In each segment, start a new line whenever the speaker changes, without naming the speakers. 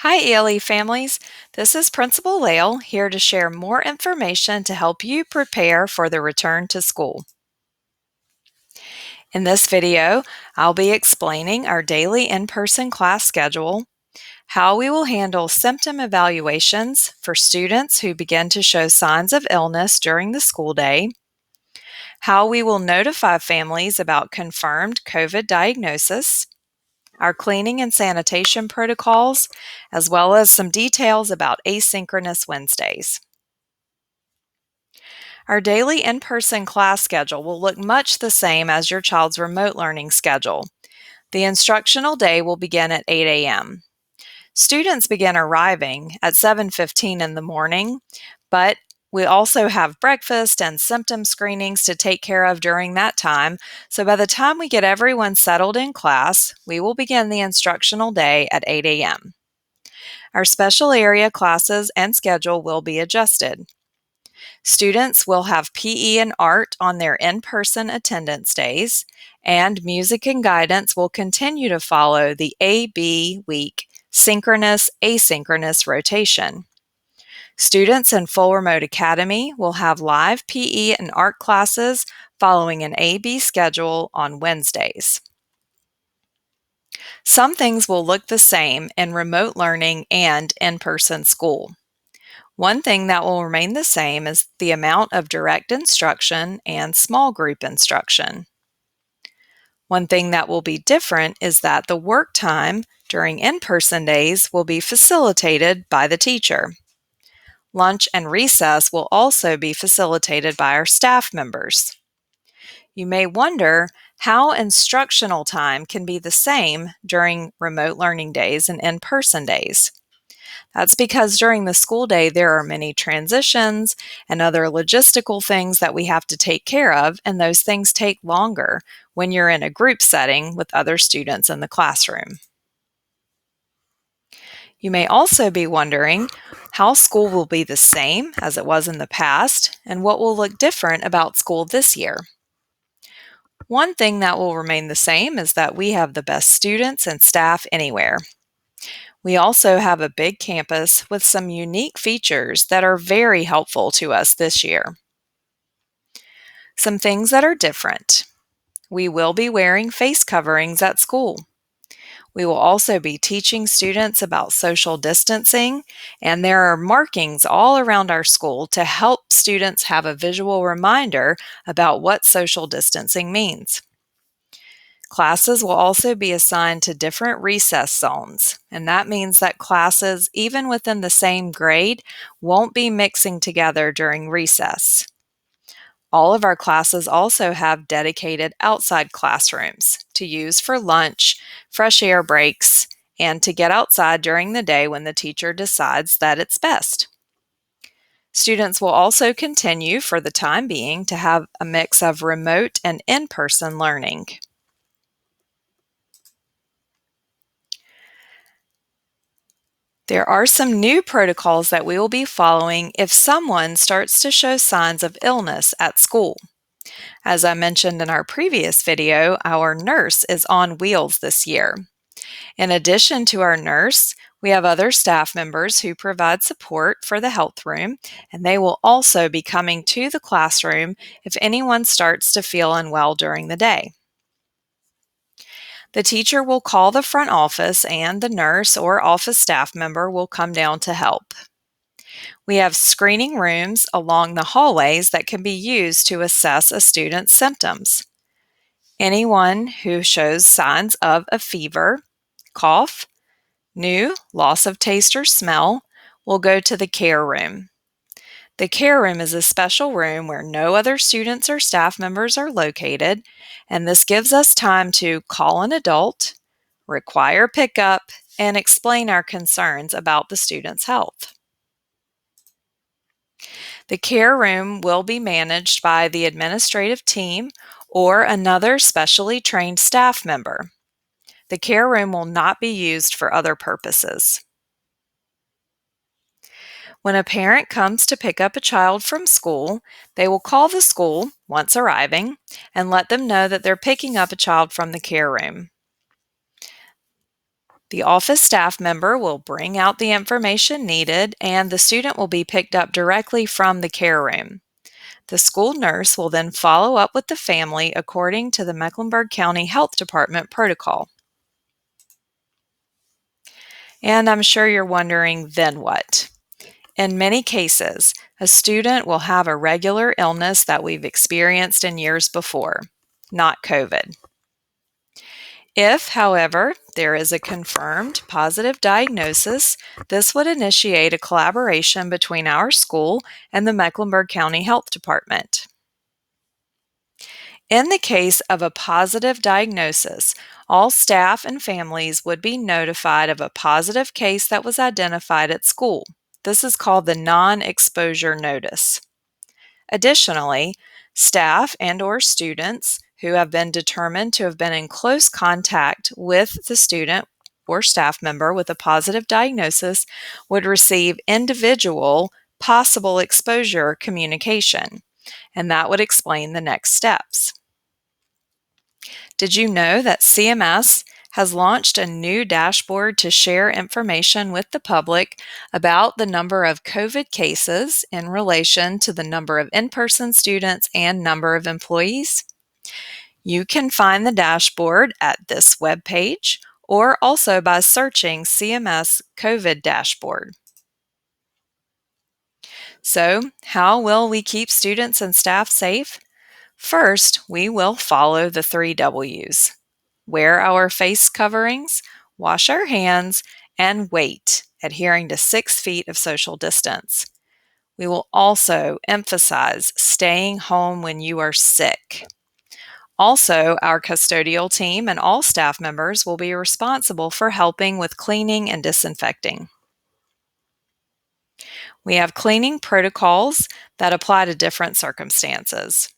Hi, ELE families. This is Principal Lael here to share more information to help you prepare for the return to school. In this video, I'll be explaining our daily in-person class schedule, how we will handle symptom evaluations for students who begin to show signs of illness during the school day, how we will notify families about confirmed COVID diagnosis, our cleaning and sanitation protocols, as well as some details about Asynchronous Wednesdays. Our daily in-person class schedule will look much the same as your child's remote learning schedule. The instructional day will begin at 8 a.m. Students begin arriving at 7:15 in the morning, but we also have breakfast and symptom screenings to take care of during that time, so by the time we get everyone settled in class, we will begin the instructional day at 8 a.m. Our special area classes and schedule will be adjusted. Students will have PE and art on their in-person attendance days, and music and guidance will continue to follow the AB week synchronous-asynchronous rotation. Students in Full Remote Academy will have live PE and art classes following an AB schedule on Wednesdays. Some things will look the same in remote learning and in-person school. One thing that will remain the same is the amount of direct instruction and small group instruction. One thing that will be different is that the work time during in-person days will be facilitated by the teacher. Lunch and recess will also be facilitated by our staff members. You may wonder how instructional time can be the same during remote learning days and in-person days. That's because during the school day, there are many transitions and other logistical things that we have to take care of, and those things take longer when you're in a group setting with other students in the classroom. You may also be wondering how school will be the same as it was in the past and what will look different about school this year. One thing that will remain the same is that we have the best students and staff anywhere. We also have a big campus with some unique features that are very helpful to us this year. Some things that are different. We will be wearing face coverings at school. We will also be teaching students about social distancing, and there are markings all around our school to help students have a visual reminder about what social distancing means. Classes will also be assigned to different recess zones, and that means that classes, even within the same grade, won't be mixing together during recess. All of our classes also have dedicated outside classrooms to use for lunch, fresh air breaks, and to get outside during the day when the teacher decides that it's best. Students will also continue for the time being to have a mix of remote and in-person learning. There are some new protocols that we will be following if someone starts to show signs of illness at school. As I mentioned in our previous video, our nurse is on wheels this year. In addition to our nurse, we have other staff members who provide support for the health room, and they will also be coming to the classroom if anyone starts to feel unwell during the day. The teacher will call the front office and the nurse or office staff member will come down to help. We have screening rooms along the hallways that can be used to assess a student's symptoms. Anyone who shows signs of a fever, cough, new loss of taste or smell will go to the care room. The care room is a special room where no other students or staff members are located, and this gives us time to call an adult, require pickup, and explain our concerns about the student's health. The care room will be managed by the administrative team or another specially trained staff member. The care room will not be used for other purposes. When a parent comes to pick up a child from school, they will call the school once arriving and let them know that they're picking up a child from the care room. The office staff member will bring out the information needed, and the student will be picked up directly from the care room. The school nurse will then follow up with the family according to the Mecklenburg County Health Department protocol. And I'm sure you're wondering, then what? In many cases, a student will have a regular illness that we've experienced in years before, not COVID. If, however, there is a confirmed positive diagnosis, this would initiate a collaboration between our school and the Mecklenburg County Health Department. In the case of a positive diagnosis, all staff and families would be notified of a positive case that was identified at school. This is called the non-exposure notice. Additionally, staff and/or students who have been determined to have been in close contact with the student or staff member with a positive diagnosis would receive individual possible exposure communication, and that would explain the next steps. Did you know that CMS has launched a new dashboard to share information with the public about the number of COVID cases in relation to the number of in-person students and number of employees? You can find the dashboard at this webpage or also by searching CMS COVID dashboard. So, how will we keep students and staff safe? First, we will follow the 3 W's. Wear our face coverings, wash our hands, and wait, adhering to 6 feet of social distance. We will also emphasize staying home when you are sick. Also, our custodial team and all staff members will be responsible for helping with cleaning and disinfecting. We have cleaning protocols that apply to different circumstances.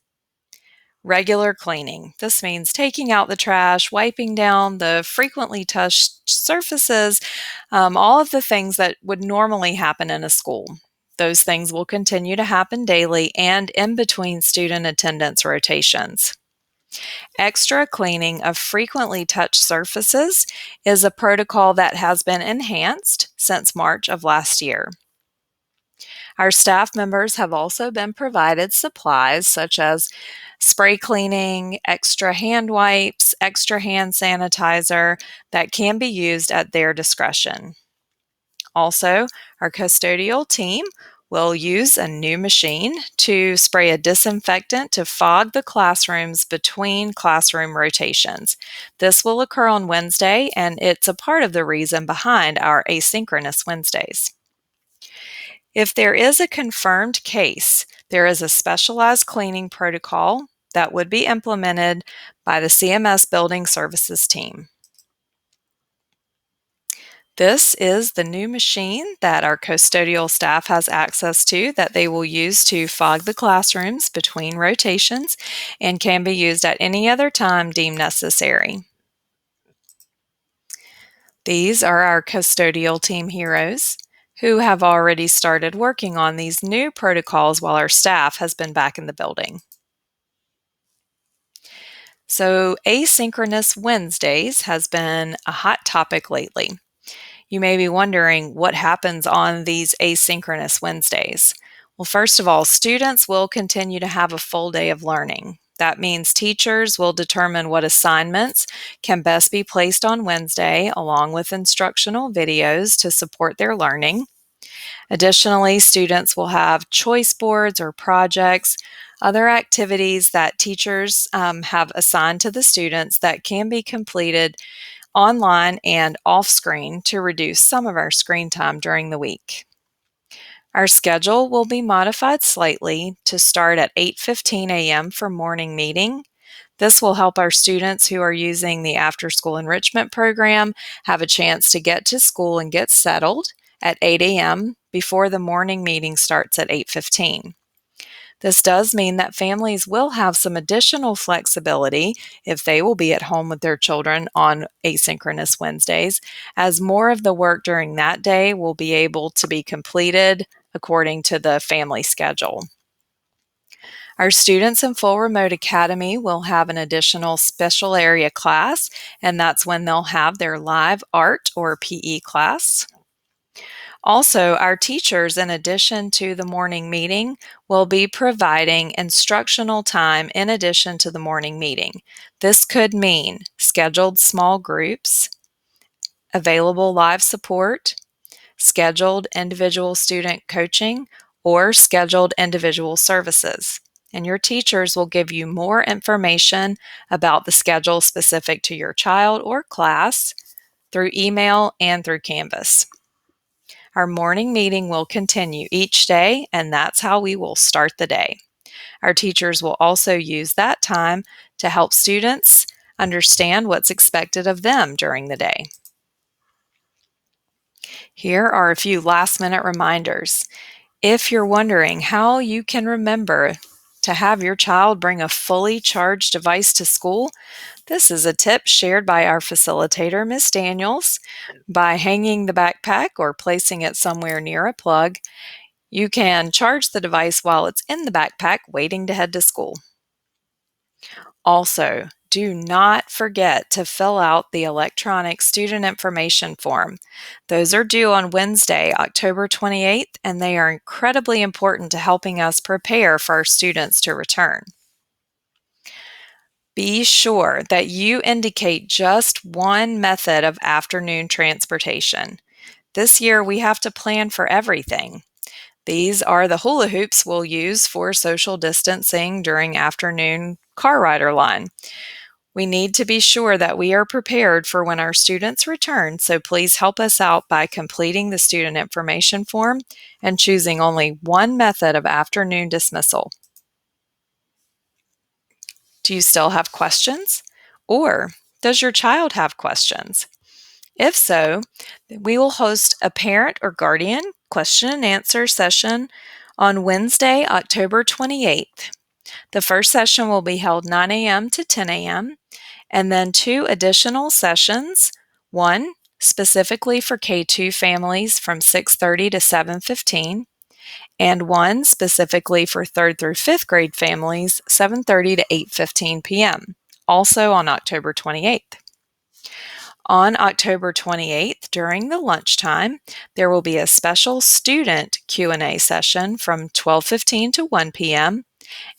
Regular cleaning. This means taking out the trash, wiping down the frequently touched surfaces, all of the things that would normally happen in a school. Those things will continue to happen daily and in between student attendance rotations. Extra cleaning of frequently touched surfaces is a protocol that has been enhanced since March of last year. Our staff members have also been provided supplies such as spray cleaning, extra hand wipes, extra hand sanitizer that can be used at their discretion. Also, our custodial team will use a new machine to spray a disinfectant to fog the classrooms between classroom rotations. This will occur on Wednesday, and it's a part of the reason behind our Asynchronous Wednesdays. If there is a confirmed case, there is a specialized cleaning protocol that would be implemented by the CMS Building Services team. This is the new machine that our custodial staff has access to that they will use to fog the classrooms between rotations and can be used at any other time deemed necessary. These are our custodial team heroes who have already started working on these new protocols while our staff has been back in the building. So, Asynchronous Wednesdays has been a hot topic lately. You may be wondering what happens on these Asynchronous Wednesdays. Well, first of all, students will continue to have a full day of learning. That means teachers will determine what assignments can best be placed on Wednesday, along with instructional videos to support their learning. Additionally, students will have choice boards or projects, other activities that teachers have assigned to the students that can be completed online and off-screen to reduce some of our screen time during the week. Our schedule will be modified slightly to start at 8:15 a.m. for morning meeting. This will help our students who are using the after-school enrichment program have a chance to get to school and get settled at 8 a.m. before the morning meeting starts at 8:15. This does mean that families will have some additional flexibility if they will be at home with their children on Asynchronous Wednesdays, as more of the work during that day will be able to be completed according to the family schedule. Our students in Full Remote Academy will have an additional special area class, and that's when they'll have their live art or PE class. Also, our teachers, in addition to the morning meeting, will be providing instructional time in addition to the morning meeting. This could mean scheduled small groups, available live support, scheduled individual student coaching, or scheduled individual services. And your teachers will give you more information about the schedule specific to your child or class through email and through Canvas. Our morning meeting will continue each day, and that's how we will start the day. Our teachers will also use that time to help students understand what's expected of them during the day. Here are a few last-minute reminders. If you're wondering how you can remember to have your child bring a fully charged device to school, this is a tip shared by our facilitator, Ms. Daniels. By hanging the backpack or placing it somewhere near a plug, you can charge the device while it's in the backpack waiting to head to school. Also, do not forget to fill out the electronic student information form. Those are due on Wednesday, October 28th, and they are incredibly important to helping us prepare for our students to return. Be sure that you indicate just one method of afternoon transportation. This year, we have to plan for everything. These are the hula hoops we'll use for social distancing during afternoon car rider line. We need to be sure that we are prepared for when our students return, so please help us out by completing the student information form and choosing only one method of afternoon dismissal. Do you still have questions? Or does your child have questions? If so, we will host a parent or guardian question and answer session on Wednesday, October 28th. The first session will be held 9 a.m. to 10 a.m., and then 2 additional sessions, one specifically for K-2 families from 6:30 to 7:15, and one specifically for 3rd through 5th grade families, 7:30 to 8:15 p.m., also on October 28th. On October 28th, during the lunchtime, there will be a special student Q&A session from 12:15 to 1 p.m.,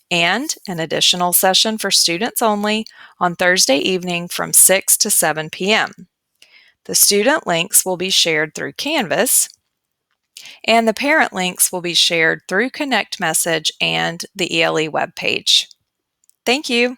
and an additional session for students only on Thursday evening from 6 to 7 p.m. The student links will be shared through Canvas, and the parent links will be shared through Connect Message and the ELE webpage. Thank you.